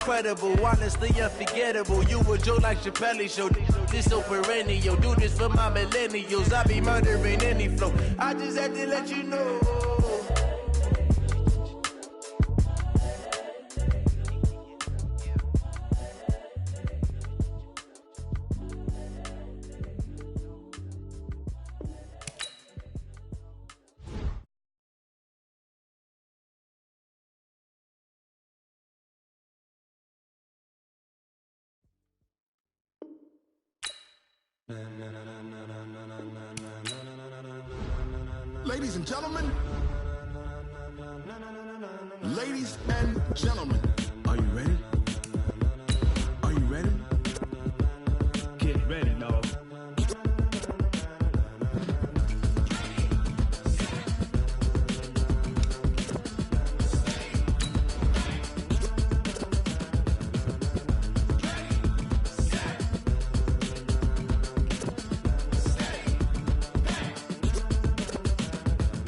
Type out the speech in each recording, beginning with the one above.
Incredible, honestly unforgettable. You a joke like Chappelle show. This so perennial. Do this for my millennials. I be murdering any flow. I just had to let you know. Ladies and gentlemen, ladies and gentlemen, are you ready? Are you ready? Get ready, dog.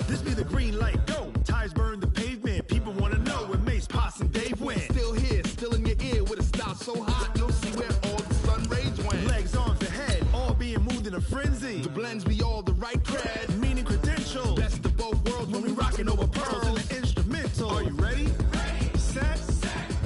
This be the green light, go. Tires burn the pavement. People wanna know when Mace, Potts, and Dave went. Still here, still in your ear with a style so hot, you'll see where all the sun rage went. Legs, arms, the head, all being moved in a frenzy. The blends be all the right cred, meaning credentials. Best of both worlds when we rockin' over pearls in the instrumental. Are you ready? Set,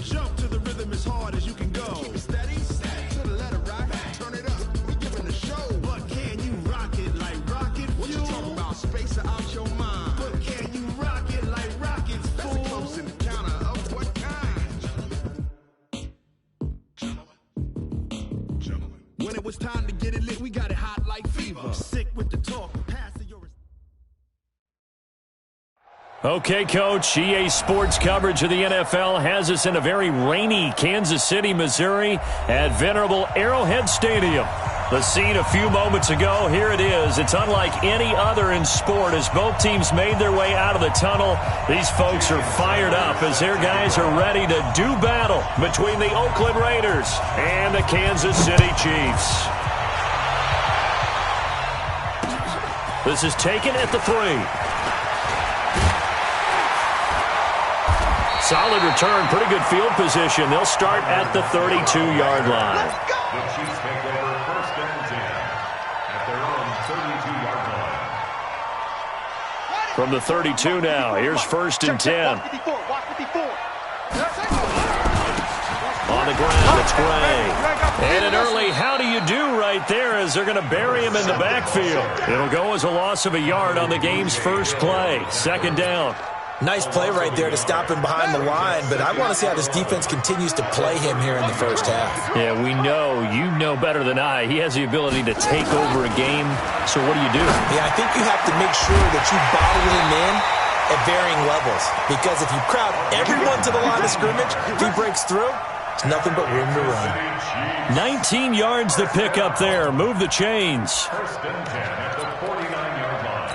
jump to the rhythm as hard as you can go. Keep it steady, to the letter right. Turn it up, we giving the show. But can you rock it like rocket fuel? What you talking about? Space out your mind. But can you rock it like rockets, fool? That's a close encounter of what kind? Gentlemen. When it was time to get it lit, we got it hot like fever. Sick with the talk, pass to your... Okay, Coach, EA Sports coverage of the NFL has us in a very rainy Kansas City, Missouri at venerable Arrowhead Stadium. The scene a few moments ago, here it is. It's unlike any other in sport as both teams made their way out of the tunnel. These folks are fired up as their guys are ready to do battle between the Oakland Raiders and the Kansas City Chiefs. This is taken at the 3. Solid return, pretty good field position. They'll start at the 32-yard line. The Chiefs take over first and 10 at their own 32-yard line. From the 32 now, here's first and 10. On the ground, it's Gray. And an early how do you do right there as they're going to bury him in the backfield. It'll go as a loss of a yard on the game's first play. Second down. Nice play right there to stop him behind the line, but I want to see how this defense continues to play him here in the first half. Yeah, we know. You know better than I. He has the ability to take over a game. So what do you do? Yeah, I think you have to make sure that you bottle him in at varying levels, because if you crowd everyone to the line of scrimmage, if he breaks through, it's nothing but room to run. 19 yards to pick up there. Move the chains. First and 10 at the 49-yard line.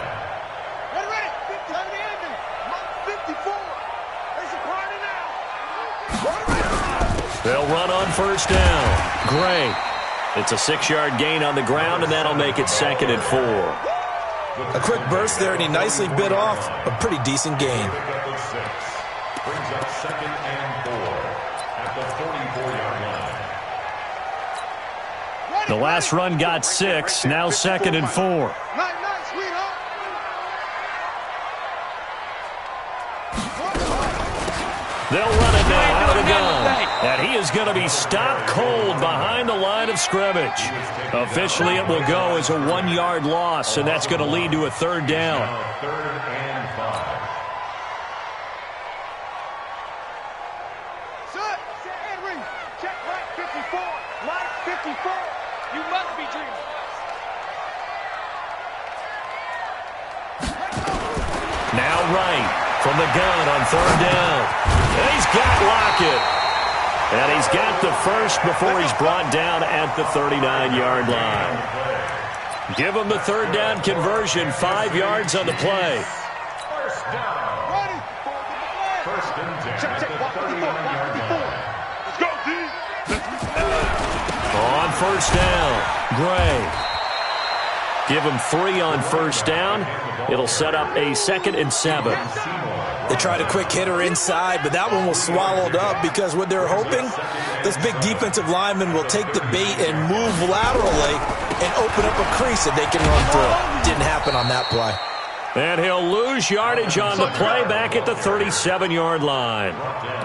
They'll run on first down. Gray. It's a 6-yard gain on the ground, and that'll make it second and 4. A quick burst there, and he nicely bit off a pretty decent gain. Brings up second and 4 at the 44-yard line. The last run got 6, now second and 4. They'll run it now out of the gun. And he is going to be stopped cold behind the line of scrimmage. Officially, it will go as a 1-yard loss, and that's going to lead to a third down. Third and 5. Check right 54. Line 54. You must be dreaming. Now right from the gun on third down. And he's got Lockett. And he's got the first before he's brought down at the 39-yard line. Give him the third down conversion, 5 yards on the play. First down. First and 10 at the 39-yard line. Let's go, D. On first down, Gray Give them 3 on first down. It'll set up a 2nd and 7. They tried a quick hitter inside, but that one was swallowed up because what they're hoping, this big defensive lineman will take the bait and move laterally and open up a crease that they can run through. Didn't happen on that play. And he'll lose yardage on the play back at the 37-yard line.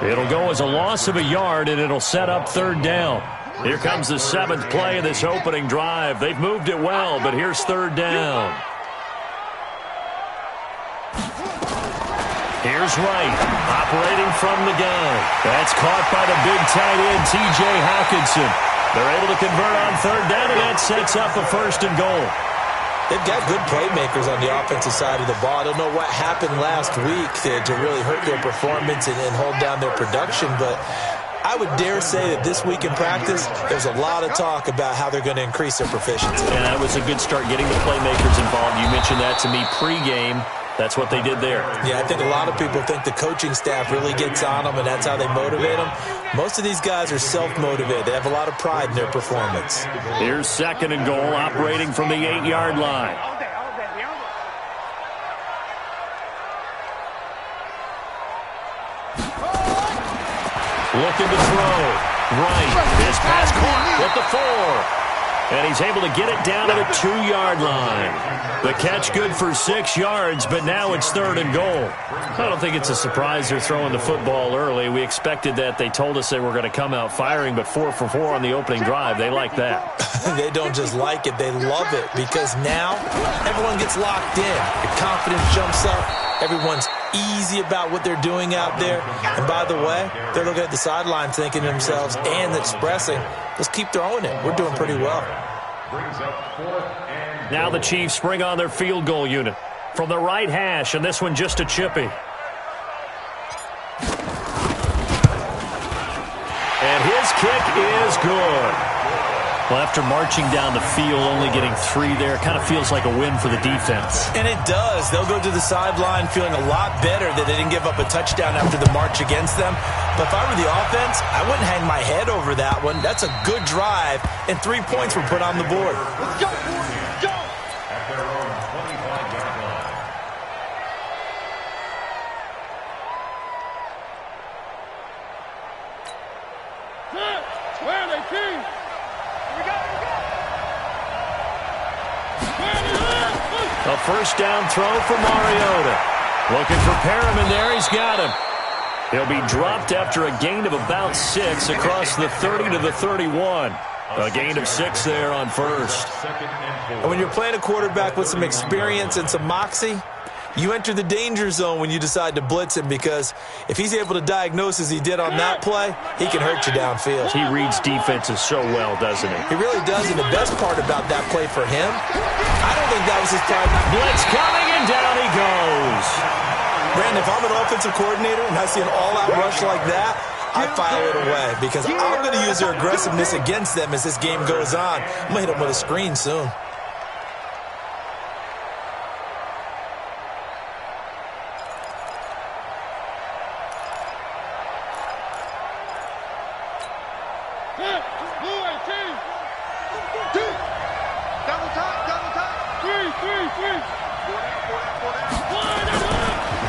It'll go as a loss of a yard, and it'll set up 3rd down. Here comes the 7th play of this opening drive. They've moved it well, but here's 3rd down. Here's Wright, operating from the gun. That's caught by the big tight end, T.J. Hawkinson. They're able to convert on 3rd down, and that sets up a 1st and goal. They've got good playmakers on the offensive side of the ball. I don't know what happened last week to really hurt their performance and hold down their production, but I would dare say that this week in practice, there's a lot of talk about how they're going to increase their proficiency. And that was a good start getting the playmakers involved. You mentioned that to me pregame. That's what they did there. Yeah, I think a lot of people think the coaching staff really gets on them, and that's how they motivate them. Most of these guys are self-motivated. They have a lot of pride in their performance. Here's 2nd and goal, operating from the 8-yard line. Looking to throw. Right. This pass caught with the 4. And he's able to get it down to the 2-yard line. The catch good for 6 yards, but now it's 3rd and goal. I don't think it's a surprise they're throwing the football early. We expected that. They told us they were going to come out firing, but 4 for 4 on the opening drive. They like that. They don't just like it. They love it because now everyone gets locked in. Your confidence jumps up. Everyone's easy about what they're doing out there. And by the way, they're looking at the sideline thinking to themselves and expressing, let's keep throwing it. We're doing pretty well. Now the Chiefs bring on their field goal unit from the right hash, and this one just a chippy. And his kick is good. Well, after marching down the field, only getting 3 there, kind of feels like a win for the defense. And it does. They'll go to the sideline feeling a lot better that they didn't give up a touchdown after the march against them. But if I were the offense, I wouldn't hang my head over that one. That's a good drive, and 3 points were put on the board. Let's go, boys, go! At their own 25-yard line. Where are they, team? A 1st down throw for Mariota. Looking for Perriman there. He's got him. He'll be dropped after a gain of about 6 across the 30 to the 31. A gain of 6 there on 1st. And when you're playing a quarterback with some experience and some moxie, you enter the danger zone when you decide to blitz him, because if he's able to diagnose as he did on that play, he can hurt you downfield. He reads defenses so well, doesn't he? He really does, and the best part about that play for him, I don't think that was his prime. Blitz coming, and down he goes. Brandon, if I'm an offensive coordinator and I see an all-out rush like that, I file it away because I'm going to use their aggressiveness against them as this game goes on. I'm going to hit them with a screen soon.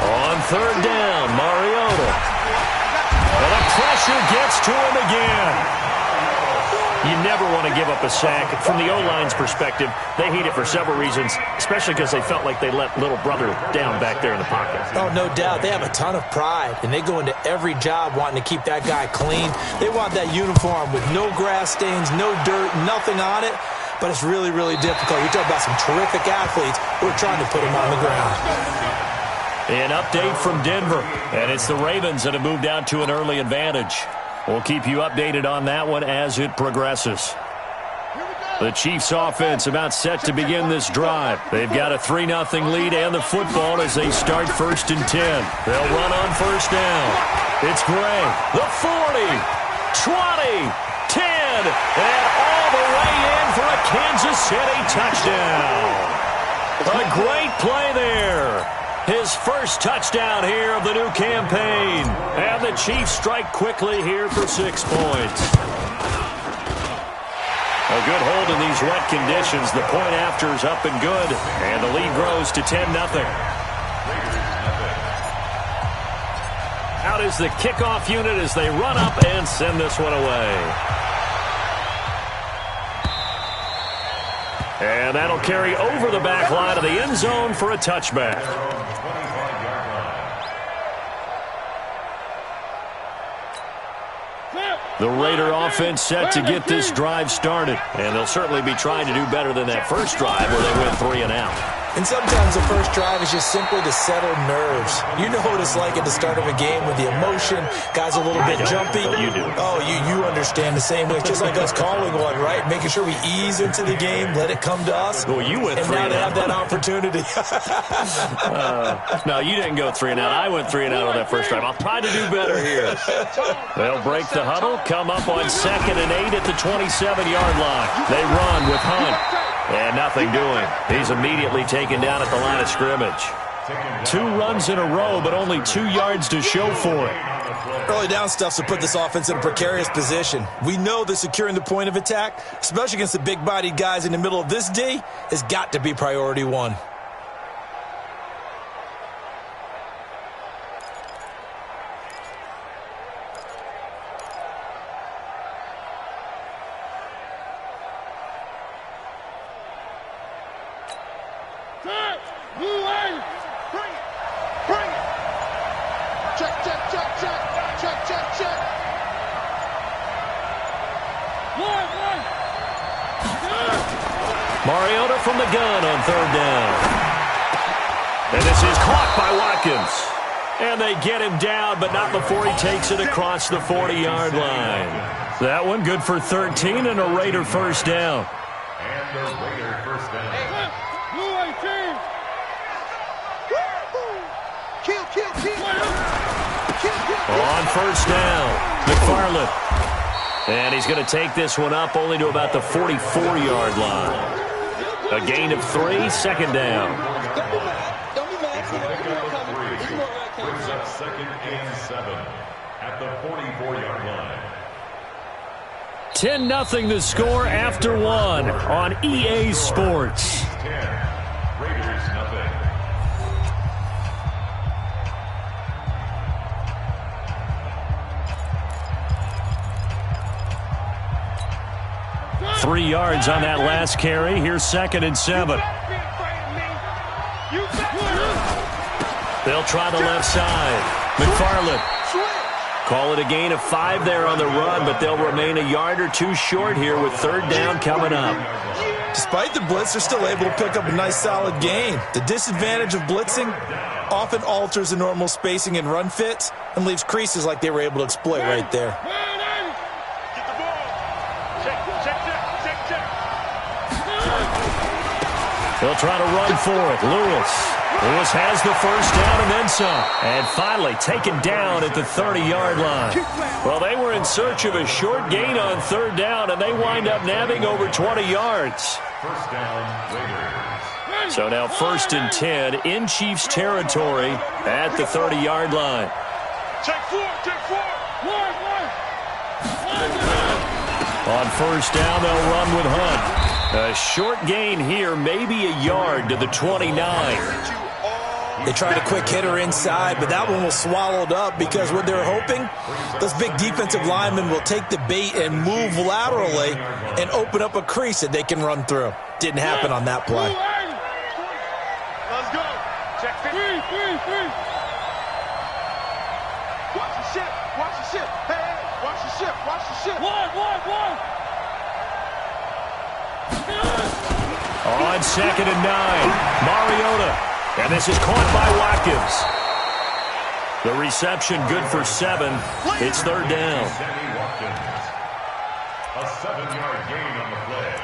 On 3rd down, Mariota. And the pressure gets to him again. You never want to give up a sack. From the O-line's perspective, they hate it for several reasons, especially because they felt like they let little brother down back there in the pocket. Oh, no doubt. They have a ton of pride, and they go into every job wanting to keep that guy clean. They want that uniform with no grass stains, no dirt, nothing on it. But it's really, really difficult. You're talking about some terrific athletes who are trying to put him on the ground. An update from Denver, and it's the Ravens that have moved out to an early advantage. We'll keep you updated on that one as it progresses. The Chiefs offense about set to begin this drive. They've got a 3-0 lead and the football as they start 1st and 10. They'll run on 1st down. It's Gray, the 40, 20, 10, and all the way in for a Kansas City touchdown. A great play there. His first touchdown here of the new campaign. And the Chiefs strike quickly here for 6 points. A good hold in these wet conditions. The point after is up and good, and the lead grows to 10-0. Out is the kickoff unit as they run up and send this one away. And that'll carry over the back line of the end zone for a touchback. The Raider offense set to get this drive started. And they'll certainly be trying to do better than that first drive where they went 3 and out. And sometimes the first drive is just simply to settle nerves. You know what it's like at the start of a game with the emotion. Guys are a little bit jumpy. You do. Oh, you understand the same way. It's just like us calling one, right? Making sure we ease into the game, let it come to us. Well, you went 3 and out. And now they have that opportunity. No, you didn't go 3 and out. I went 3 and out on that first drive. I'll try to do better here. They'll break the huddle, come up on 2nd and 8 at the 27-yard line. They run with Hunt. And nothing doing. He's immediately taken down at the line of scrimmage. 2 runs in a row, but only 2 yards to show for it. Early down stuff to put this offense in a precarious position. We know that securing the point of attack, especially against the big-bodied guys in the middle of this D, has got to be priority 1. Mariota from the gun on 3rd down. And this is caught by Watkins. And they get him down, but not before he takes it across the 40-yard line. That one good for 13 and a Raider first down. And the Raider first down. On first down, McFarland. And he's going to take this one up only to about the 44-yard line. A gain of 3, 2nd down. Brings up 2nd and 7 at the 44-yard line. 10-0 the score after 1 on EA Sports. 10, Raiders nothing. Three yards on that last carry. Here's 2nd and 7. They'll try the left side. McFarland. Call it a gain of 5 there on the run, but they'll remain a yard or 2 short here with 3rd down coming up. Despite the blitz, they're still able to pick up a nice, solid gain. The disadvantage of blitzing often alters the normal spacing and run fits and leaves creases like they were able to exploit right there. They'll try to run for it. Lewis has the first down and then some. And finally taken down at the 30-yard line. Well, they were in search of a short gain on 3rd down, and they wind up nabbing over 20 yards. First down, Raiders. So now 1st and 10 in Chiefs territory at the 30-yard line. Check 4. On 1st down, they'll run with Hunt. A short gain here, maybe a yard to the 29. They tried a quick hitter inside, but that one was swallowed up because what they're hoping, those big defensive linemen will take the bait and move laterally and open up a crease that they can run through. Didn't happen on that play. Let's go. Check 3. Watch the ship. Hey, watch the ship. One. On 2nd and 9, Mariota. And this is caught by Watkins. The reception good for 7. It's 3rd down. A 7-yard gain on the play.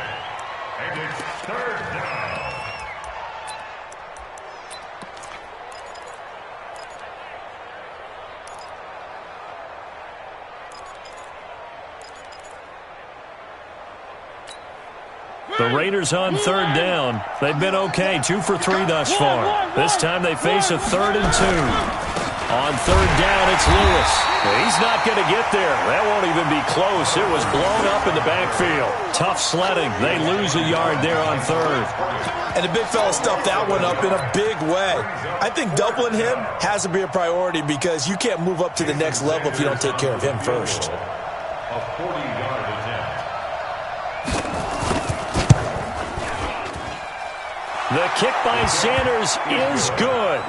And it's 3rd down. The Raiders on 3rd down. They've been okay, 2 for 3 thus far. This time they face a 3rd and 2. On third down, it's Lewis. He's not going to get there. That won't even be close. It was blown up in the backfield. Tough sledding. They lose a yard there on third. And the big fella stuffed that one up in a big way. I think doubling him has to be a priority because you can't move up to the next level if you don't take care of him first. A 40-yard attempt. The kick by Sanders is good.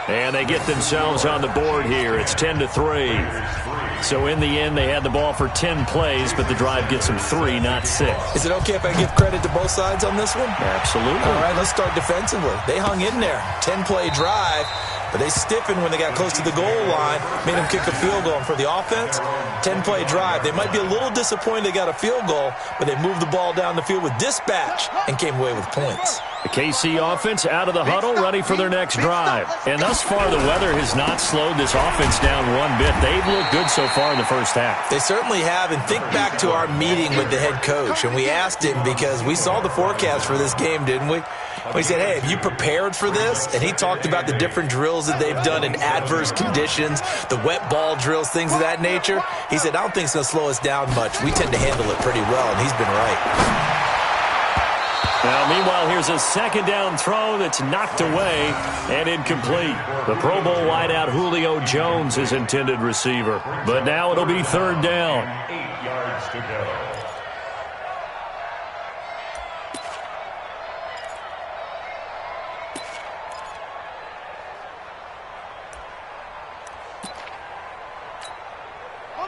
And they get themselves on the board here. It's 10-3. So in the end, they had the ball for 10 plays, but the drive gets them 3, not 6. Is it okay if I give credit to both sides on this one? Absolutely. All right, let's start defensively. They hung in there. 10-play drive, but they stiffened when they got close to the goal line, made them kick a field goal. And for the offense, 10-play drive. They might be a little disappointed they got a field goal, but they moved the ball down the field with dispatch and came away with points. The KC offense out of the huddle, ready for their next drive. And thus far, the weather has not slowed this offense down one bit. They've looked good so far in the first half. They certainly have. And think back to our meeting with the head coach. And we asked him because we saw the forecast for this game, didn't we? We said, hey, have you prepared for this? And he talked about the different drills that they've done in adverse conditions, the wet ball drills, things of that nature. He said, I don't think it's going to slow us down much. We tend to handle it pretty well, and he's been right. Now, meanwhile, here's a second down throw that's knocked away and incomplete. The Pro Bowl wideout Julio Jones is intended receiver. But now it'll be third down. 8 yards to go.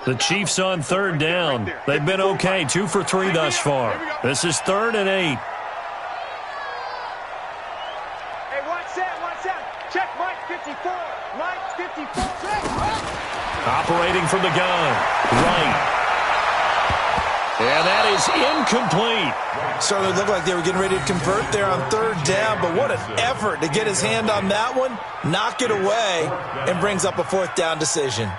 The Chiefs on third down. They've been okay, 2 for 3 thus far. This is 3rd and 8. Check Mike 54. Mike 54. Operating from the gun. Right. And that is incomplete. Certainly looked like they were getting ready to convert there on third down, but what an effort to get his hand on that one, knock it away, and brings up a 4th down decision.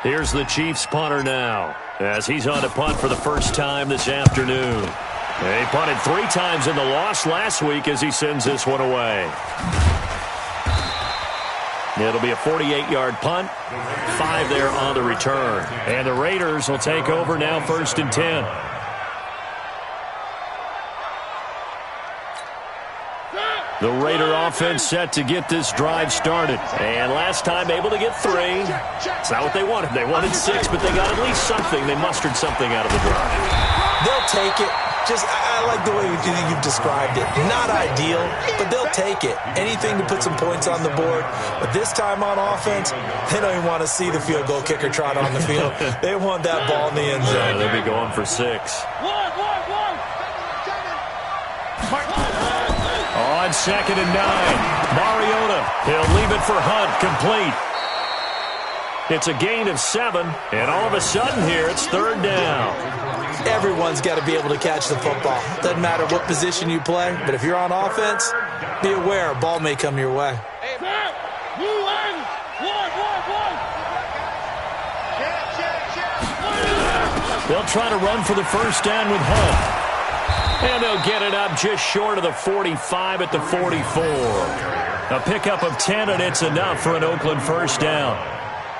Here's the Chiefs punter now, as he's on to punt for the first time this afternoon. He punted 3 times in the loss last week as he sends this one away. It'll be a 48-yard punt, 5 there on the return. And the Raiders will take over now, 1st and 10. The Raider offense set to get this drive started. And last time able to get 3. It's not what they wanted. They wanted 6, but they got at least something. They mustered something out of the drive. They'll take it. I like the way you've described it. Not ideal, but they'll take it. Anything to put some points on the board. But this time on offense, they don't even want to see the field goal kicker trot on the field. They want that ball in the end zone. They'll be going for 6. On 2nd and 9, Mariota. He'll leave it for Hunt, complete. It's a gain of 7, and all of a sudden here, it's 3rd down. Everyone's got to be able to catch the football. Doesn't matter what position you play, but if you're on offense, be aware a ball may come your way. They'll try to run for the first down with Hunt. And they'll get it up just short of the 45 at the 44. A pickup of 10, and it's enough for an Oakland first down.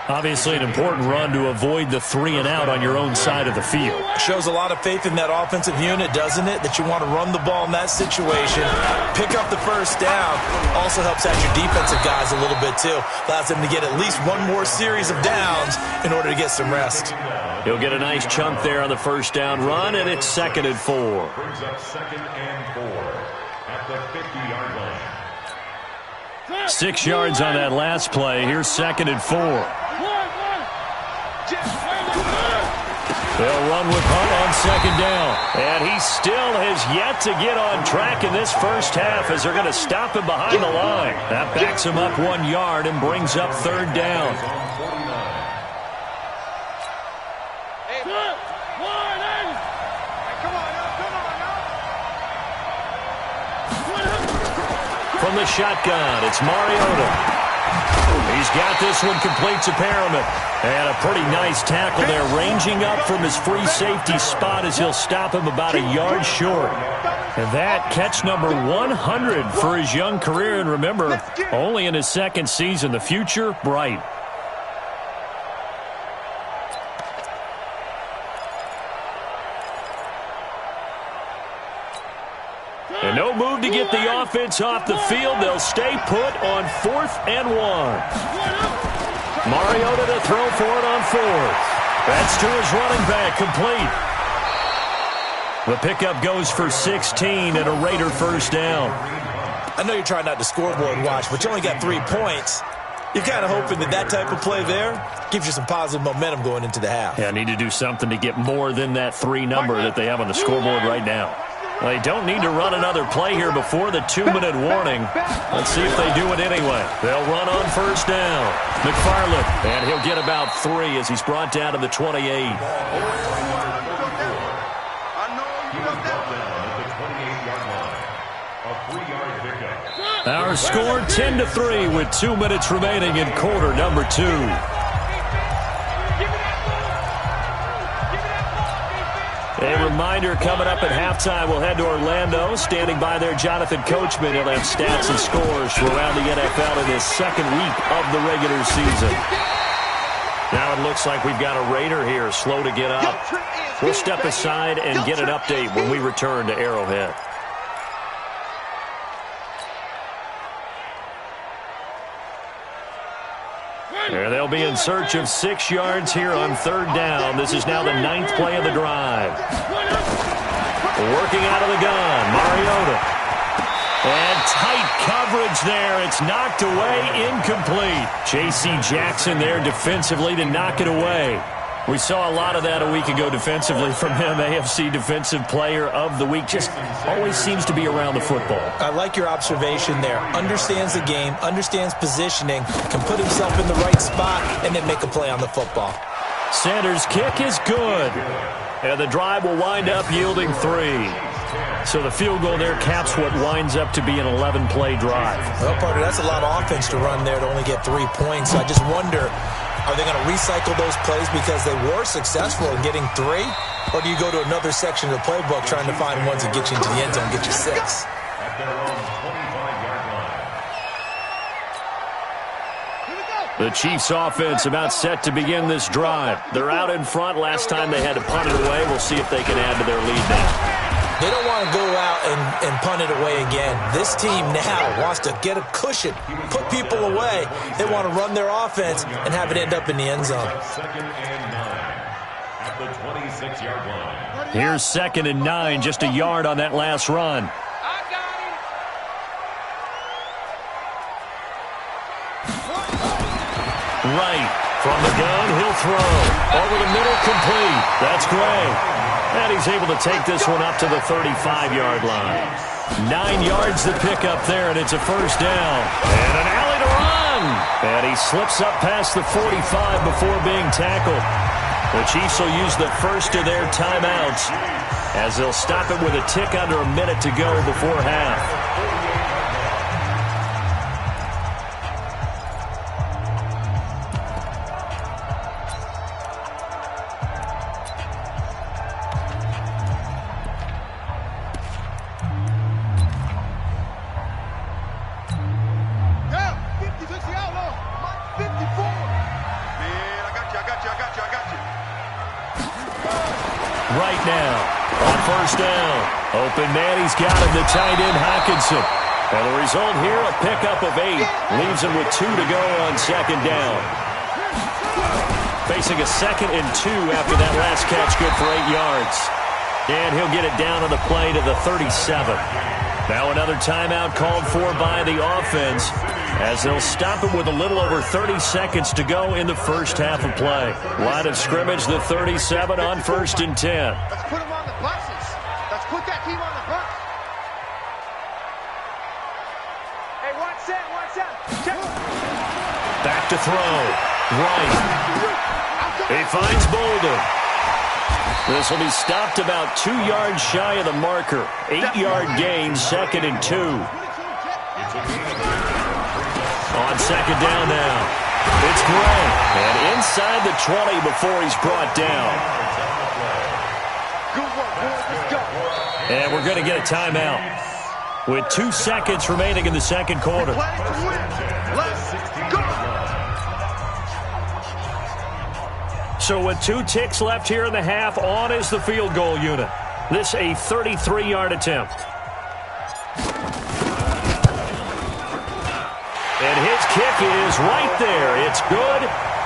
Obviously an important run to avoid the 3 and out on your own side of the field. Shows a lot of faith in that offensive unit, doesn't it? That you want to run the ball in that situation. Pick up the first down. Also helps out your defensive guys a little bit too. Allows them to get at least one more series of downs in order to get some rest. He'll get a nice chunk there on the first down run, and it's 2nd and 4. Brings up 2nd and 4 at the 50-yard line. 6 yards on that last play. Here's 2nd and 4. They'll run with Hunt on 2nd down. And he still has yet to get on track in this first half as they're going to stop him behind the line. That backs him up 1 yard and brings up 3rd down. From the shotgun, it's Mariota. He's got this one complete to Perriman. And a pretty nice tackle there, ranging up from his free safety spot as he'll stop him about a yard short. And that catch number 100 for his young career. And remember, only in his 2nd season, the future bright. And no move to get the offense off the field. They'll stay put on 4th and 1. Mariota to throw for it on 4th. That's to his running back, complete. The pickup goes for 16 and a Raider first down. I know you're trying not to scoreboard watch, but you only got 3 points. You're kind of hoping that type of play there gives you some positive momentum going into the half. Yeah, need to do something to get more than that 3 number that they have on the scoreboard right now. They don't need to run another play here before the 2-minute warning. Let's see if they do it anyway. They'll run on first down. McFarland, and he'll get about 3 as he's brought down to the 28. Our score 10-3 with 2 minutes remaining in quarter number 2. A reminder, coming up at halftime, we'll head to Orlando. Standing by there, Jonathan Coachman. He'll have stats and scores from around the NFL in his second week of the regular season. Now it looks like we've got a Raider here, slow to get up. We'll step aside and get an update when we return to Arrowhead. They'll be in search of 6 yards here on 3rd down. This is now the 9th play of the drive. Working out of the gun, Mariota. And tight coverage there. It's knocked away, incomplete. J.C. Jackson there defensively to knock it away. We saw a lot of that a week ago defensively from him. AFC Defensive Player of the Week. Just always seems to be around the football. I like your observation there. Understands the game, understands positioning, can put himself in the right spot, and then make a play on the football. Sanders' kick is good. And the drive will wind up yielding 3. So the field goal there caps what winds up to be an 11-play drive. Well, partner, that's a lot of offense to run there to only get 3 points. So I just wonder, are they going to recycle those plays because they were successful in getting 3? Or do you go to another section of the playbook trying to find ones that get you into the end zone and get you 6? The Chiefs offense about set to begin this drive. They're out in front. Last time they had to punt it away. We'll see if they can add to their lead now. They don't want to go out and punt it away again. This team now wants to get a cushion, put people away. They want to run their offense and have it end up in the end zone. Here's 2nd and 9, just a yard on that last run. Right from the gun, he'll throw. Over the middle, complete. That's Gray. And he's able to take this one up to the 35-yard line. 9 yards to pick up there, and it's a first down. And an alley to run. And he slips up past the 45 before being tackled. The Chiefs will use the first of their timeouts as they'll stop it with a tick under a minute to go before half. Right now, on first down, open man, he's got him, the tight end Hockenson. And the result here, a pickup of 8. Leaves him with 2 to go on 2nd down. Facing a 2nd and 2 after that last catch, good for 8 yards. And he'll get it down on the play to the 37. Now another timeout called for by the offense as they'll stop it with a little over 30 seconds to go in the first half of play. Line of scrimmage, the 37 on 1st and 10. Let's put them on the buses. Let's put that team on the bus. Hey, watch that. Check. Back to throw. Right. He finds Bolden. This will be stopped about 2 yards shy of the marker. 8-yard gain, 2nd and 2. On 2nd down now. It's Gray. And inside the 20 before he's brought down. And we're going to get a timeout with 2 seconds remaining in the second quarter. Let's go. So with 2 ticks left here in the half, on is the field goal unit. This a 33-yard attempt. And his kick is right there. It's good,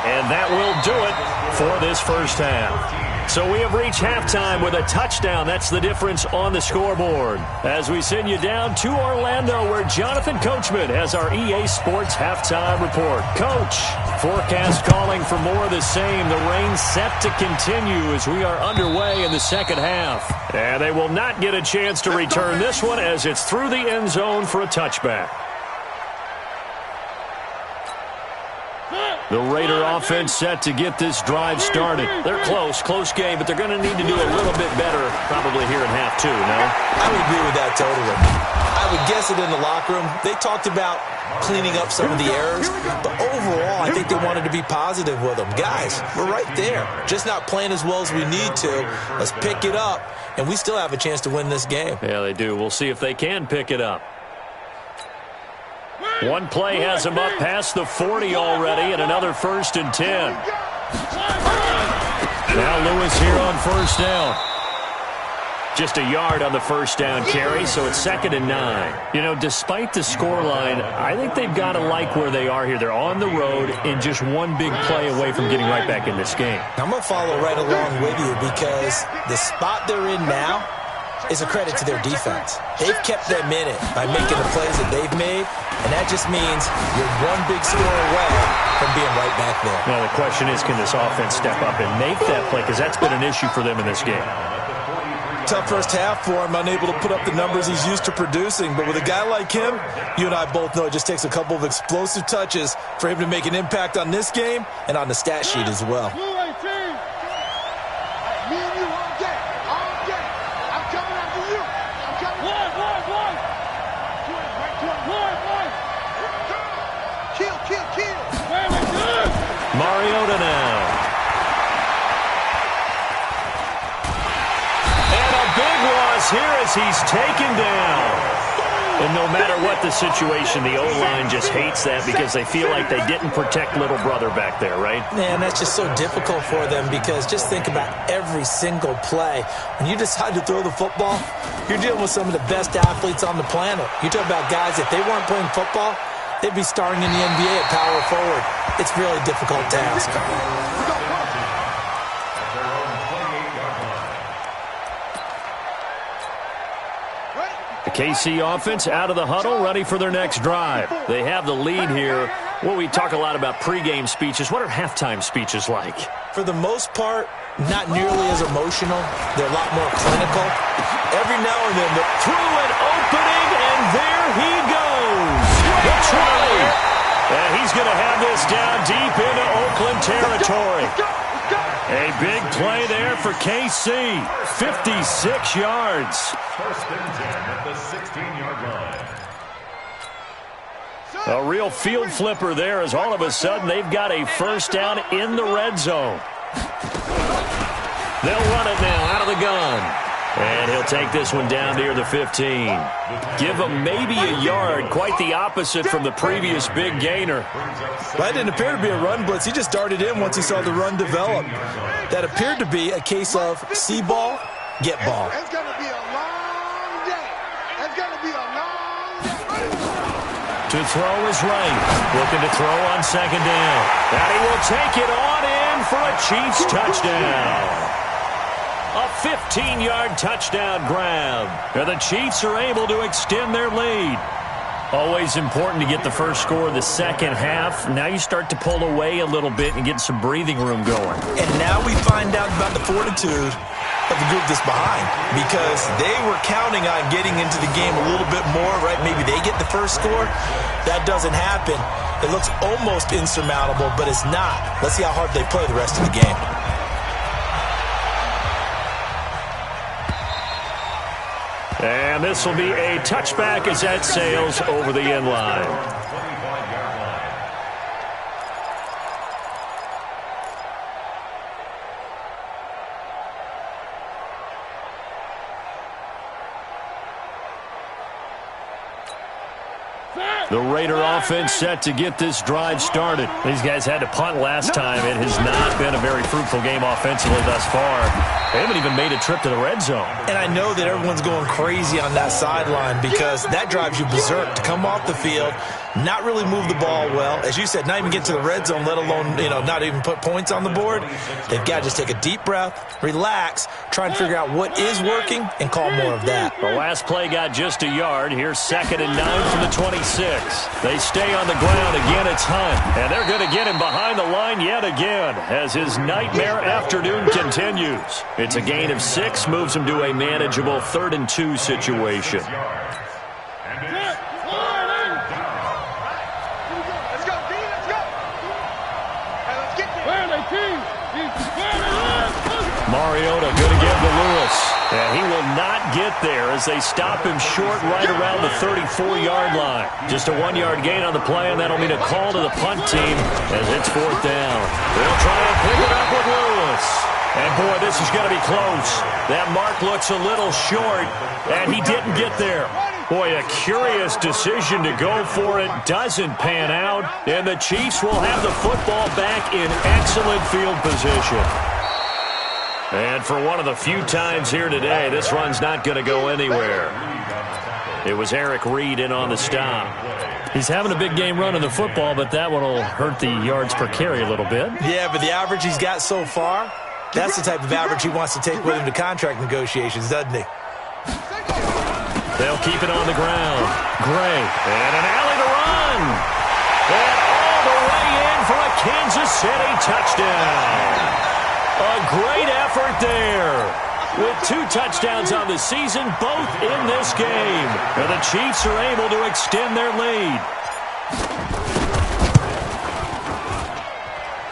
and that will do it for this first half. So we have reached halftime with a touchdown. That's the difference on the scoreboard. As we send you down to Orlando, where Jonathan Coachman has our EA Sports halftime report. Coach, forecast calling for more of the same. The rain set to continue as we are underway in the second half. And they will not get a chance to return this one as it's through the end zone for a touchback. The Raider offense set to get this drive started. They're close game, but they're going to need to do a little bit better probably here in half two, no? I would agree with that totally. I would guess it in the locker room. They talked about cleaning up some of the errors, but overall, I think they wanted to be positive with them. Guys, we're right there. Just not playing as well as we need to. Let's pick it up, and we still have a chance to win this game. Yeah, they do. We'll see if they can pick it up. One play has them up past the 40 already, and another 1st and 10. Now Lewis here on first down. Just a yard on the first down carry, so it's 2nd and 9. You know, despite the scoreline, I think they've got to like where they are here. They're on the road and just one big play away from getting right back in this game. I'm going to follow right along with you because the spot they're in now is a credit to their defense. They've kept them in it by making the plays that they've made, and that just means you're one big score away from being right back there. Now, the question is, can this offense step up and make that play? Because that's been an issue for them in this game. Tough first half for him, unable to put up the numbers he's used to producing. But with a guy like him, you and I both know it just takes a couple of explosive touches for him to make an impact on this game and on the stat sheet as well. Mariota now. And a big loss here as he's taken down. And no matter what the situation, the O-line just hates that because they feel like they didn't protect little brother back there, right? Man, that's just so difficult for them because just think about every single play. When you decide to throw the football, you're dealing with some of the best athletes on the planet. You talk about guys, if they weren't playing football, they'd be starring in the NBA at power forward. It's a really difficult task. The KC offense out of the huddle, ready for their next drive. They have the lead here. Well, we talk a lot about pregame speeches. What are halftime speeches like? For the most part, not nearly as emotional. They're a lot more clinical. Every now and then, through an opening, and there he goes. The try. And he's going to have this down deep into Oakland territory. A big play there for KC. 56 yards. 1st and 10 at the 16-yard line. A real field flipper there as all of a sudden they've got a first down in the red zone. They'll run it now out of the gun. And he'll take this one down near the 15. Give him maybe a yard, quite the opposite from the previous big gainer. That didn't appear to be a run blitz. He just darted in once he saw the run develop. That appeared to be a case of see ball, get ball. It's going to be a long day. It's going to be a long day. To throw is right. Looking to throw on 2nd down. And he will take it on in for a Chiefs touchdown. A 15-yard touchdown grab. And the Chiefs are able to extend their lead. Always important to get the first score of the second half. Now you start to pull away a little bit and get some breathing room going. And now we find out about the fortitude of the group that's behind because they were counting on getting into the game a little bit more, right? Maybe they get the first score. That doesn't happen. It looks almost insurmountable, but it's not. Let's see how hard they play the rest of the game. And this will be a touchback as that sails over the end line. The Raider offense set to get this drive started. These guys had to punt last time. It has not been a very fruitful game offensively thus far. They haven't even made a trip to the red zone. And I know that everyone's going crazy on that sideline because that drives you berserk to come off the field, not really move the ball well. As you said, not even get to the red zone, let alone, not even put points on the board. They've got to just take a deep breath, relax, try and figure out what is working, and call more of that. The last play got just a yard. Here's 2nd and 9 from the 26. They stay on the ground. Again, it's Hunt. And they're going to get him behind the line yet again as his nightmare afternoon continues. It's a gain of 6, moves him to a manageable 3rd and 2 situation. Mariota going to give to Lewis. And he will not get there as they stop him short right around the 34-yard line. Just a 1-yard gain on the play, and that'll mean a call to the punt team as it's 4th down. They'll try and pick it up with Lewis. And, boy, this is going to be close. That mark looks a little short, and he didn't get there. Boy, a curious decision to go for it. Doesn't pan out, and the Chiefs will have the football back in excellent field position. And for one of the few times here today, this run's not going to go anywhere. It was Eric Reed in on the stop. He's having a big game running the football, but that one will hurt the yards per carry a little bit. Yeah, but the average he's got so far, that's the type of average he wants to take with him to contract negotiations, doesn't he? They'll keep it on the ground. Gray, and an alley to run. And all the way in for a Kansas City touchdown. A great effort there. With 2 touchdowns on the season, both in this game. And the Chiefs are able to extend their lead.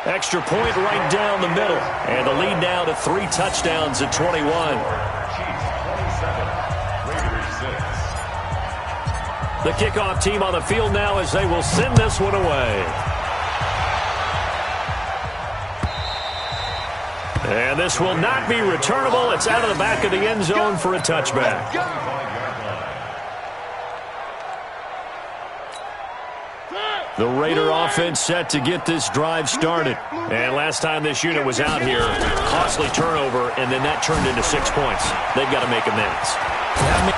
Extra point right down the middle. And the lead now to 3 touchdowns at 21. The kickoff team on the field now as they will send this one away. And this will not be returnable. It's out of the back of the end zone for a touchback. The Raider offense set to get this drive started. And last time this unit was out here, costly turnover, and then that turned into 6 points. They've got to make amends.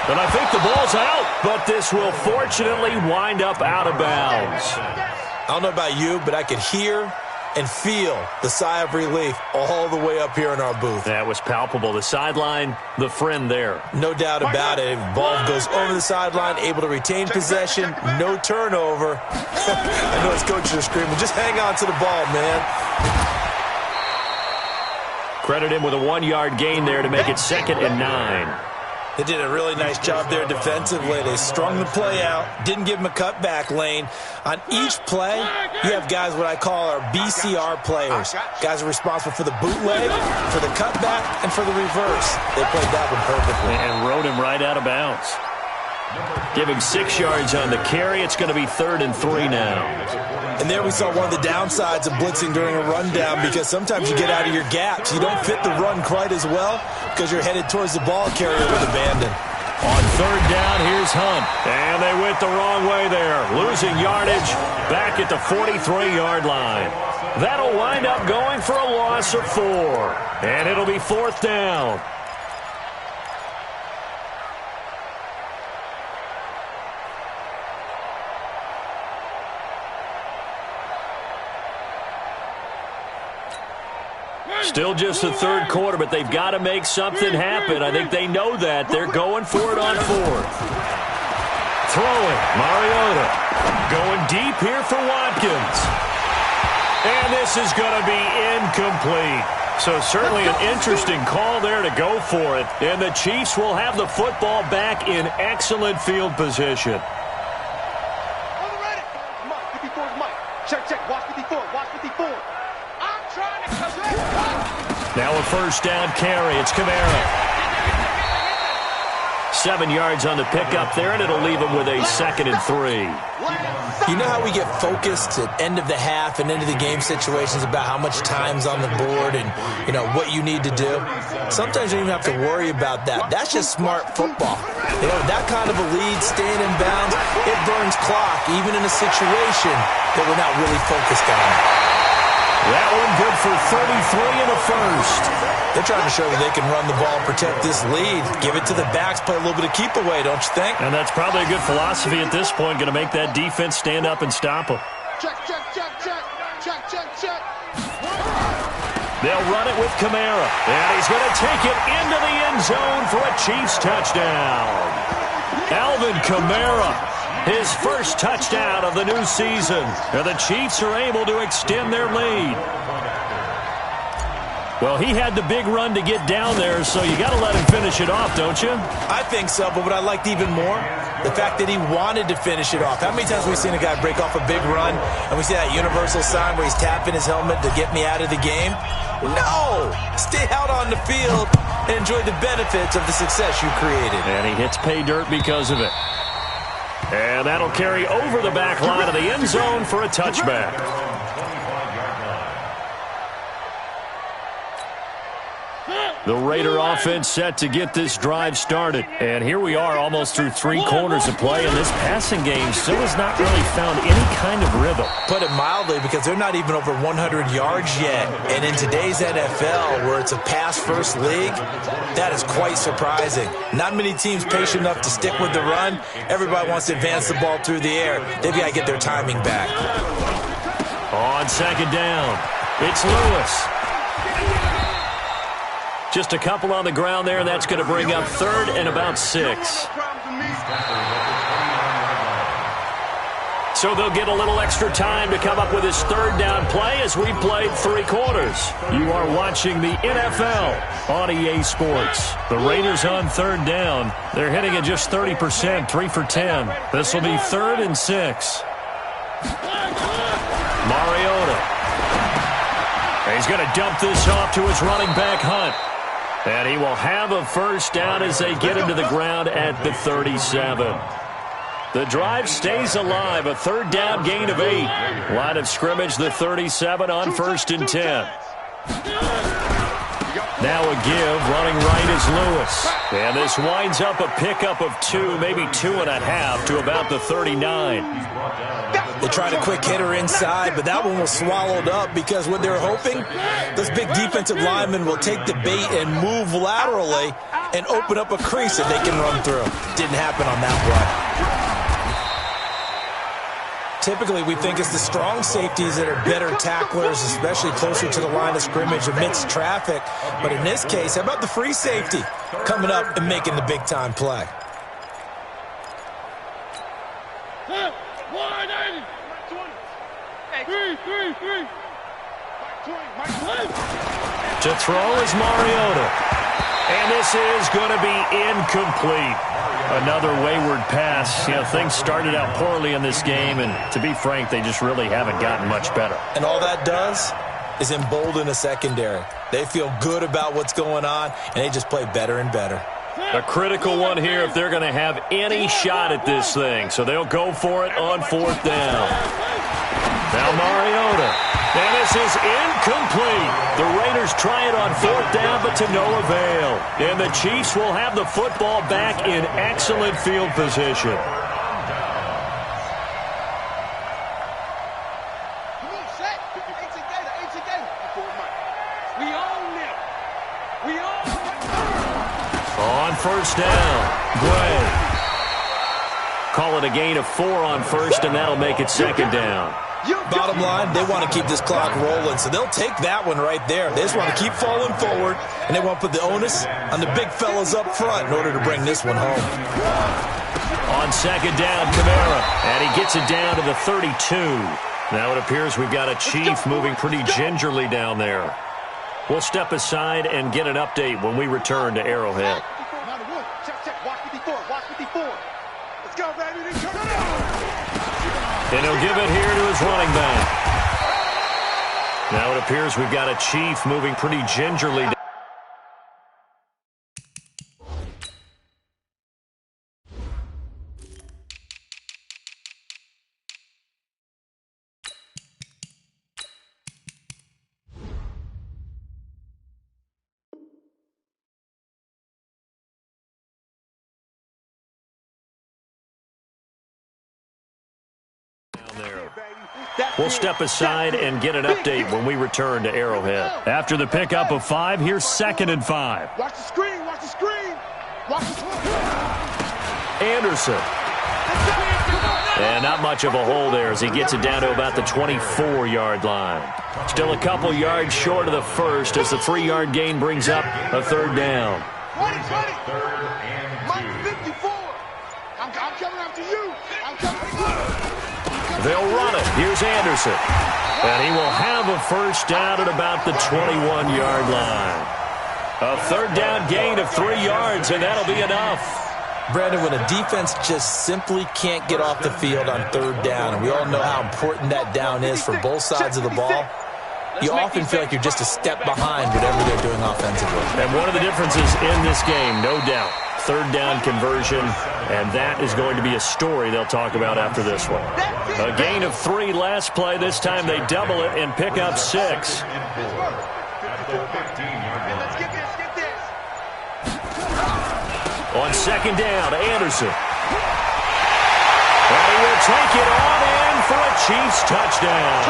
And I think the ball's out, but this will fortunately wind up out of bounds. I don't know about you, but I could hear and feel the sigh of relief all the way up here in our booth. That was palpable. The sideline, the friend there. No doubt about it. Ball goes over the sideline, able to retain possession, no turnover. I know his coaches are screaming, just hang on to the ball, man. Credit him with a 1-yard gain there to make it 2nd and 9. They did a really nice job there defensively. They strung the play out, didn't give him a cutback lane. On each play, you have guys what I call our BCR players. Guys are responsible for the bootleg, for the cutback, and for the reverse. They played that one perfectly. And rode him right out of bounds. Giving 6 yards on the carry. It's going to be 3rd and 3 now. And there we saw one of the downsides of blitzing during a rundown because sometimes you get out of your gaps. You don't fit the run quite as well because you're headed towards the ball carrier with abandon. On 3rd down, here's Hunt. And they went the wrong way there. Losing yardage back at the 43-yard line. That'll wind up going for a loss of 4. And it'll be 4th down. Still just the 3rd quarter, but they've got to make something happen. I think they know that. They're going for it on 4th. Throwing, Mariota. Going deep here for Watkins. And this is going to be incomplete. So certainly an interesting call there to go for it. And the Chiefs will have the football back in excellent field position. Mike, 54 is Mike. Check, watch 54, watch 54. I'm trying to come in. Now a 1st down carry. It's Kamara. 7 yards on the pickup there, and it'll leave them with a 2nd and 3. You know how we get focused at end of the half and end of the game situations about how much time's on the board and, what you need to do? Sometimes you don't even have to worry about that. That's just smart football. That kind of a lead, staying in bounds, it burns clock, even in a situation that we're not really focused on. That one good for 33 and a first. They're trying to show that they can run the ball and protect this lead. Give it to the backs, play a little bit of keep away, don't you think? And that's probably a good philosophy at this point, going to make that defense stand up and stop them. Check, check, check, check. Check, check, check. They'll run it with Kamara. And he's going to take it into the end zone for a Chiefs touchdown. Alvin Kamara, his first touchdown of the new season. And the Chiefs are able to extend their lead. Well, he had the big run to get down there, so you got to let him finish it off, don't you? I think so, but what I liked even more, the fact that he wanted to finish it off. How many times have we seen a guy break off a big run, and we see that universal sign where he's tapping his helmet to get me out of the game? No! Stay out on the field and enjoy the benefits of the success you created. And he hits pay dirt because of it. And that'll carry over the back line of the end zone for a touchback. The Raider offense set to get this drive started. And here we are almost through 3 quarters of play, and this passing game still has not really found any kind of rhythm. Put it mildly, because they're not even over 100 yards yet. And in today's NFL, where it's a pass-first league, that is quite surprising. Not many teams patient enough to stick with the run. Everybody wants to advance the ball through the air. They've got to get their timing back. On 2nd down, it's Lewis. Just a couple on the ground there, and that's going to bring up 3rd and about 6. So they'll get a little extra time to come up with his 3rd down play as we played 3 quarters. You are watching the NFL on EA Sports. The Raiders on 3rd down. They're hitting at just 30%, 3 for 10. This will be 3rd and 6. Mariota. He's going to dump this off to his running back, Hunt. And he will have a first down as they get him to the ground at the 37. The drive stays alive. A 3rd down gain of 8. Line of scrimmage, the 37 on 1st and 10. Now a give. Running right is Lewis. And this winds up a pickup of 2, maybe 2.5 to about the 39. They tried a quick hitter inside, but that one was swallowed up because what they're hoping, those big defensive linemen will take the bait and move laterally and open up a crease that they can run through. Didn't happen on that play. Typically, we think it's the strong safeties that are better tacklers, especially closer to the line of scrimmage amidst traffic. But in this case, how about the free safety coming up and making the big-time play? To throw is Mariota. And this is going to be incomplete. Another wayward pass. Things started out poorly in this game, and to be frank, they just really haven't gotten much better. And all that does is embolden a secondary. They feel good about what's going on, and they just play better and better. A critical one here if they're going to have any shot at this thing. So they'll go for it on 4th down. Now Mariota. And this is incomplete. The Raiders try it on 4th down, but to no avail. And the Chiefs will have the football back in excellent field position. On 1st down, Gray. Call it a gain of 4 on 1st, and that'll make it 2nd down. Bottom line, they want to keep this clock rolling, so they'll take that one right there. They just want to keep falling forward, and they want to put the onus on the big fellas up front in order to bring this one home. On 2nd down, Kamara, and he gets it down to the 32. Now it appears we've got a Chief moving pretty gingerly down there. We'll step aside and get an update when we return to Arrowhead. And he'll give it here to his running back. Now it appears we've got a Chief moving pretty gingerly We'll step aside and get an update when we return to Arrowhead. After the pickup of 5, here's 2nd and 5. Watch the screen, watch the screen. Watch the screen. Anderson. And not much of a hole there as he gets it down to about the 24-yard line. Still a couple yards short of the first as the 3-yard gain brings up a 3rd down. 20. Mike 54. I'm coming after you. I'm coming after you. They'll run it. Here's Anderson. And he will have a 1st down at about the 21-yard line. A 3rd down gain of 3 yards, and that'll be enough. Brandon, when a defense just simply can't get off the field on 3rd down, and we all know how important that down is for both sides of the ball, you often feel like you're just a step behind whatever they're doing offensively. And one of the differences in this game, no doubt, 3rd down conversion, and that is going to be a story they'll talk about after this one. A gain of 3 last play. This time they double it and pick up 6. Let's get this. On 2nd down, Anderson. And he will take it on in for a Chiefs touchdown.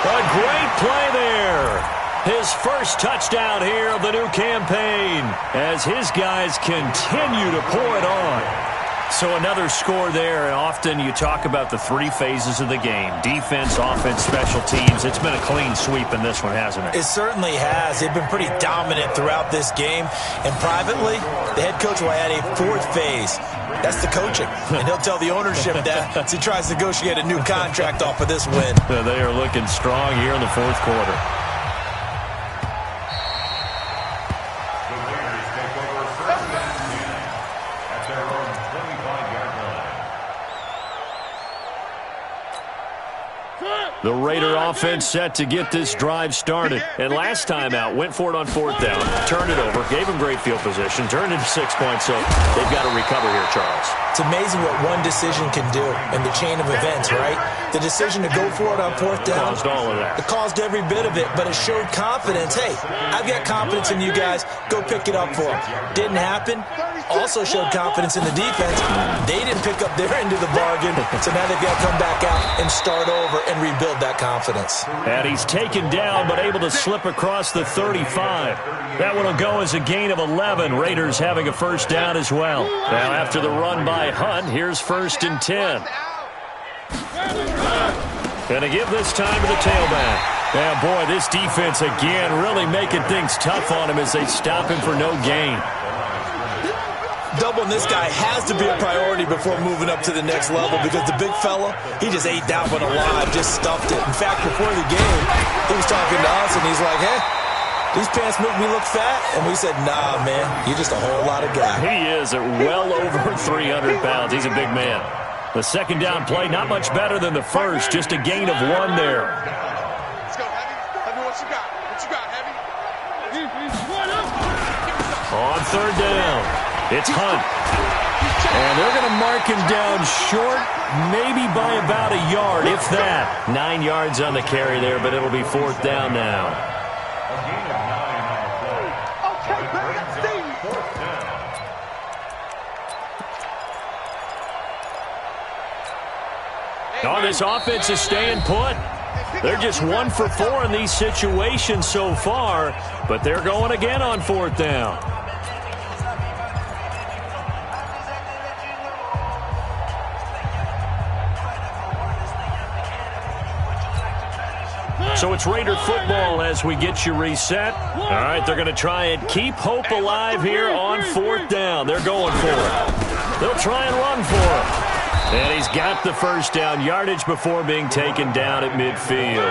A great play there. His 1st touchdown here of the new campaign as his guys continue to pour it on. So another score there, and often you talk about the 3 phases of the game. Defense, offense, special teams. It's been a clean sweep in this one, hasn't it? It certainly has. They've been pretty dominant throughout this game. And privately, the head coach will add a 4th phase. That's the coaching. And he'll tell the ownership that as he tries to negotiate a new contract off of this win. They are looking strong here in the 4th quarter. The Raider offense set to get this drive started. And last time out, went for it on 4th down, turned it over, gave him great field position, turned it to 6 points, so they've got to recover here, Charles. It's amazing what one decision can do in the chain of events, right? The decision to go for it on 4th down. Caused all of that. It caused every bit of it, but it showed confidence. Hey, I've got confidence in you guys. Go pick it up for them. Didn't happen. Also showed confidence in the defense. They didn't pick up their end of the bargain, so now they've got to come back out and start over and rebuild that confidence. And he's taken down, but able to slip across the 35. That one will go as a gain of 11. Raiders having a 1st down as well. Now after the run by Hunt, here's 1st and 10. Gonna give this time to the tailback. Yeah, boy, this defense again really making things tough on him as they stop him for no gain. Doubling this guy has to be a priority before moving up to the next level because the big fella, he just ate that one alive, just stuffed it. In fact, before the game, he was talking to us, and he's like, hey, these pants make me look fat? And we said, nah, man, you're just a whole lot of guy. He is at well over 300 pounds. He's a big man. The 2nd down play, not much better than the 1st, just a gain of 1 there. Let's go, Heavy. Heavy, what you got? What you got, Heavy? On 3rd down, it's Hunt. And they're going to mark him down short, maybe by about a yard, if that. 9 yards on the carry there, but it'll be 4th down now. Okay, baby, let's see. Oh, this offense is staying put. They're just 1 for 4 in these situations so far, but they're going again on 4th down. So it's Raider football as we get you reset. All right, they're going to try and keep hope alive here on 4th down. They're going for it. They'll try and run for it. And he's got the 1st down yardage before being taken down at midfield.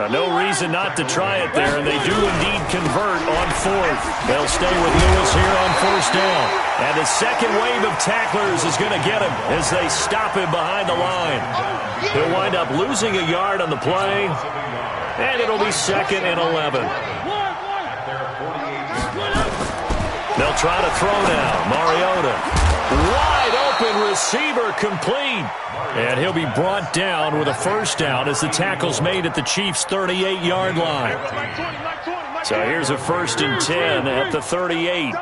No reason not to try it there, and they do indeed convert on 4th. They'll stay with Lewis here on 1st down. And the second wave of tacklers is going to get him as they stop him behind the line. He'll wind up losing a yard on the play. And it'll be 2nd and 11. They'll try to throw now. Mariota. Wide open receiver complete. And he'll be brought down with a 1st down as the tackle's made at the Chiefs' 38-yard line. So here's a 1st and 10 at the 38.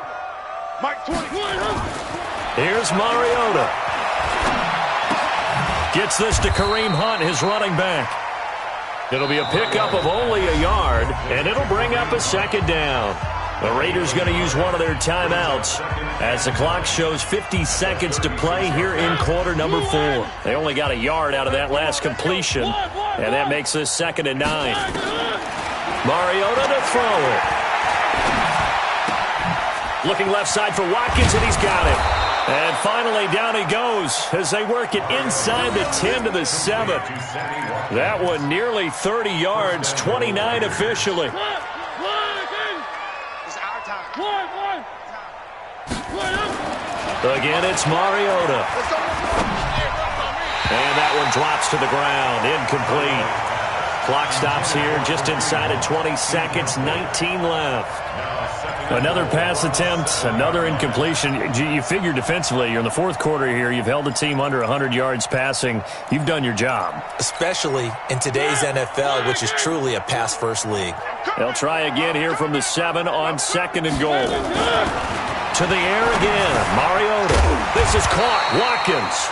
Here's Mariota. Gets this to Kareem Hunt, his running back. It'll be a pickup of only a yard, and it'll bring up a second down. The Raiders going to use one of their timeouts as the clock shows 50 seconds to play here in quarter number 4. They only got a yard out of that last completion, and that makes this 2nd and 9. Mariota to throw it. Looking left side for Watkins, and he's got it. And finally, down he goes as they work it inside the 10 to the 7. That one nearly 30 yards, 29 officially. Again, it's Mariota. And that one drops to the ground, incomplete. Clock stops here just inside of 20 seconds, 19 left. Another pass attempt, another incompletion. You figure defensively, you're in the 4th quarter here. You've held the team under 100 yards passing. You've done your job. Especially in today's NFL, which is truly a pass-first league. They'll try again here from the 7 on 2nd and goal. To the air again, Mariota. This is caught, Watkins.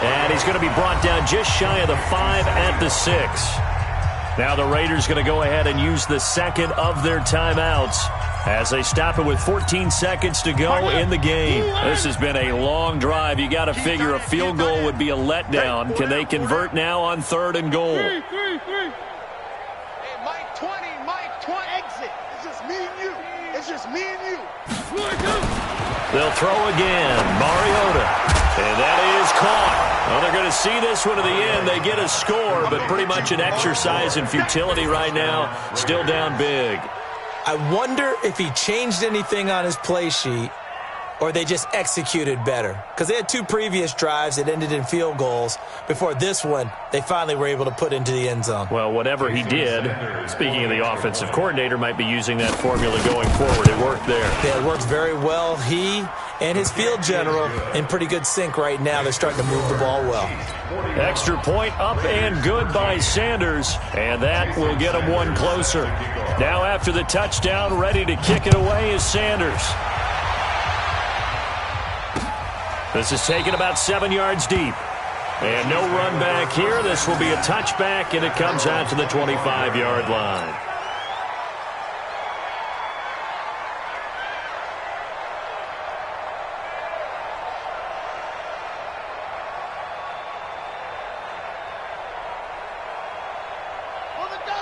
And he's going to be brought down just shy of the 5 at the 6. Now the Raiders going to go ahead and use the 2nd of their timeouts as they stop it with 14 seconds to go in the game. This has been a long drive. You got to figure a field goal would be a letdown. Can they convert now on 3rd and goal? Hey, Mike 20, exit. It's just me and you. It's just me and you. They'll throw again. Mariota. And that is caught. Well, they're going to see this one to the end. They get a score, but pretty much an exercise in futility right now. Still down big. I wonder if he changed anything on his play sheet or they just executed better. Because they had 2 previous drives that ended in field goals. Before this one, they finally were able to put into the end zone. Well, whatever he did, speaking of the offensive coordinator, might be using that formula going forward. It worked there. Yeah, it works very well. He and his field general in pretty good sync right now. They're starting to move the ball well. Extra point up and good by Sanders, and that will get him one closer. Now after the touchdown, ready to kick it away is Sanders. This is taken about 7 yards deep. And no run back here. This will be a touchback, and it comes out to the 25-yard line.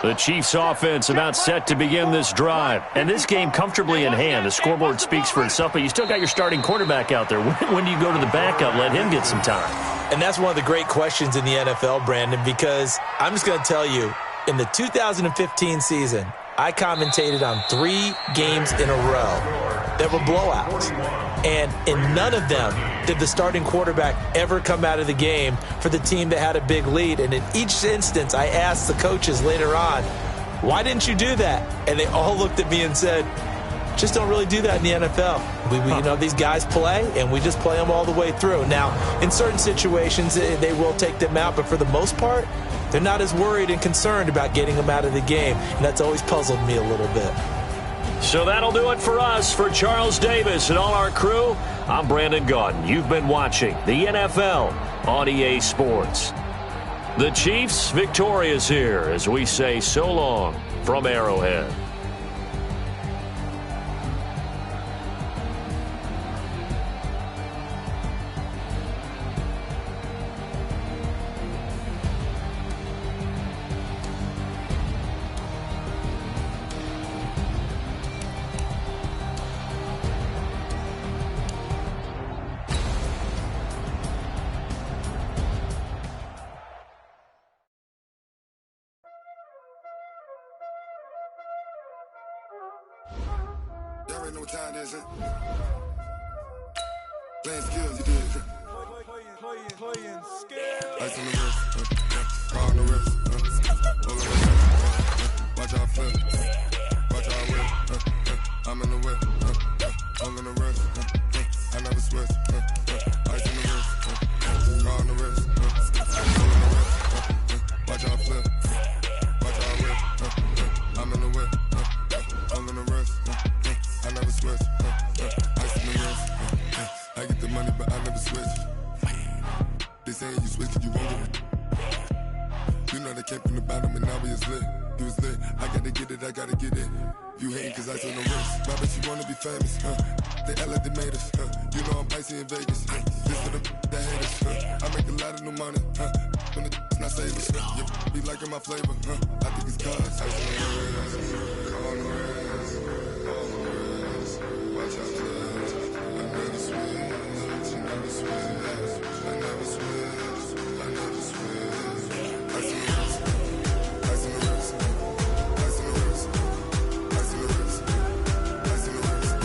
The Chiefs offense about set to begin this drive. And this game comfortably in hand. The scoreboard speaks for itself, but you still got your starting quarterback out there. When do you go to the backup, let him get some time? And that's one of the great questions in the NFL, Brandon, because I'm just going to tell you, in the 2015 season, I commentated on 3 games in a row that were blowouts. And in none of them did the starting quarterback ever come out of the game for the team that had a big lead. And in each instance, I asked the coaches later on, why didn't you do that? And they all looked at me and said, just don't really do that in the NFL. You know, these guys play, and we just play them all the way through. Now, in certain situations, they will take them out, but for the most part, they're not as worried and concerned about getting them out of the game, and that's always puzzled me a little bit. So that'll do it for us. For Charles Davis and all our crew, I'm Brandon Gaudin. You've been watching the NFL on EA Sports. The Chiefs victorious here as we say so long from Arrowhead. Y'all already know what time it is, huh? Playing skills, you did. Playing skills. Ice on the wrist, car on the wrist, over the wrist, watch out flip, watch out whip, I'm in the whip, I'm in the wrist, I never switch, ice on the wrist, car on the wrist, over the wrist, watch out flip, watch out whip, I'm in the whip, I'm in the wrist, I never switch, ice on the wrist, I get the money but I never switch. They saying you switch, you won't get it. You know they came from the bottom and now we is lit. You was lit, I gotta get it, I gotta get it. You hating cause I on the wrist. My bitch, you wanna be famous, They Ella, they made us, You know I'm icy in Vegas, This for the that haters, I make a lot of new money, When the not savers, You be liking my flavor, I think it's cause I on the wrist, on the wrist, on the wrist. Watch out, cuz I never switch, you never switch, I never switch, I never switch. I see the wrist, I see the wrist, I see the wrist, I see the wrist, I see the wrist.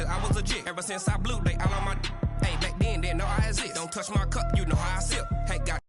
I was legit ever since I blew they all on my. Hey, back then didn't know I exist. Don't touch my cup, you know how I sip. Hey, got